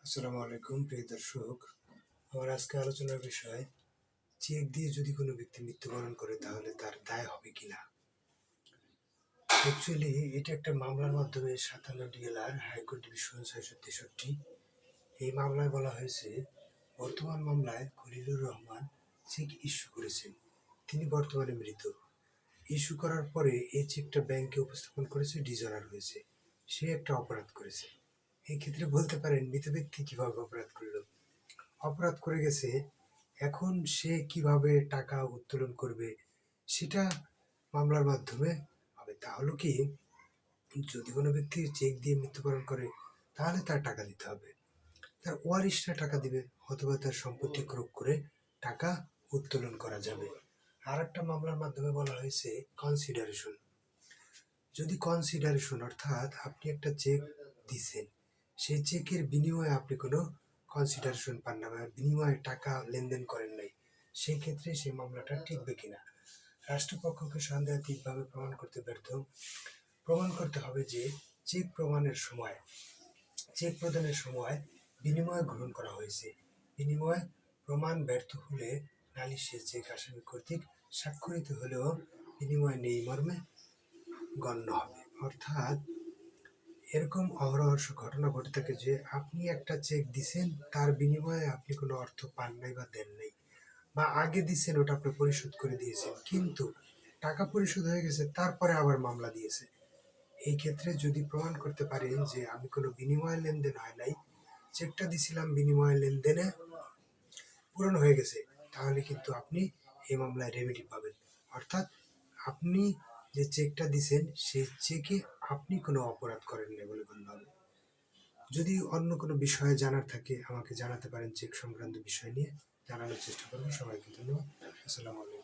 আসসালামু আলাইকুম প্রিয় দর্শক। আমার আজকে আলোচনার বিষয়, চেক দিয়ে যদি কোনো ব্যক্তি মৃত্যুবরণ করে তাহলে তার দায় হবে কিনা। অ্যাকচুয়ালি এটা একটা মামলার মাধ্যমে 57 ডিএলআর হাইকোর্ট ডিভিশন 663। এই মামলায় বলা হয়েছে, বর্তমান মামলায় খলিলুর রহমান চেক ইস্যু করেছেন। তিনি বর্তমানে মৃত। ইস্যু করার পরে এই চেকটা ব্যাংকে উপস্থাপন করেছে, ডিজঅনার হয়েছে। সে একটা অপরাধ করেছে। এই ক্ষেত্রে বলতে পারেন মৃত ব্যক্তি কিভাবে অপরাধ করল। অপরাধ করে গেছে, এখন সে কিভাবে টাকা উত্তোলন করবে সেটা মামলার মাধ্যমে হবে। তাহলে কি, যদি কোনো ব্যক্তি চেক দিয়ে মৃত্যুবরণ করে তাহলে তার টাকা দিতে হবে, তার ওয়ারিশরা টাকা দিবে, অথবা তার সম্পত্তি ক্রোক করে টাকা উত্তোলন করা যাবে। আর একটা মামলার মাধ্যমে বলা হয়েছে কনসিডারেশন। যদি কনসিডারেশন অর্থাৎ আপনি একটা চেক দিচ্ছেন, সেই চেকের বিনিময়ে আপনি কোনো কনসিডারেশন পান না বা বিনিময়ে টাকা লেনদেন করেন নাই, সেই ক্ষেত্রে সেই মামলাটা টিকবে কিনা। রাষ্ট্রপক্ষকে সন্দেহাতীতভাবে প্রমাণ করতে হবে যে চেক প্রদানের সময় বিনিময় গ্রহণ করা হয়েছে। বিনিময় প্রমাণ ব্যর্থ হলে নালিশে চেক আসামি কর্তৃক স্বাক্ষরিত হলেও বিনিময় নেই মর্মে গণ্য হবে। অর্থাৎ এরকম অহরহর ঘটনা ঘটে থাকে যে আপনি একটা চেক দিছেন, তার বিনিময়ে আপনি কোনো অর্থ পান নাই বা দেন নাই, বা আগে দিছেন ওটা আপনি পরিশোধ করে দিয়েছেন, কিন্তু টাকা পরিশোধ হয়ে গেছে তারপরে আবার মামলা দিয়েছে। এই ক্ষেত্রে যদি প্রমাণ করতে পারেন যে আমি কোনো বিনিময় লেনদেন হয় নাই, চেকটা দিছিলাম বিনিময় লেনদেনে পূরণ হয়ে গেছে, তাহলে কিন্তু আপনি এই মামলায় রেমেডি পাবেন। অর্থাৎ আপনি যে চেকটা দিছেন সেই চেকে আপনি কোনো অপরাধ করেন না বলে গণ্য হবে। যদি অন্য কোনো বিষয়ে জানার থাকে আমাকে জানাতে পারেন, চেক সংক্রান্ত বিষয় নিয়ে জানানোর চেষ্টা করবো। সবাইকে ধন্যবাদ। আসসালামু আলাইকুম।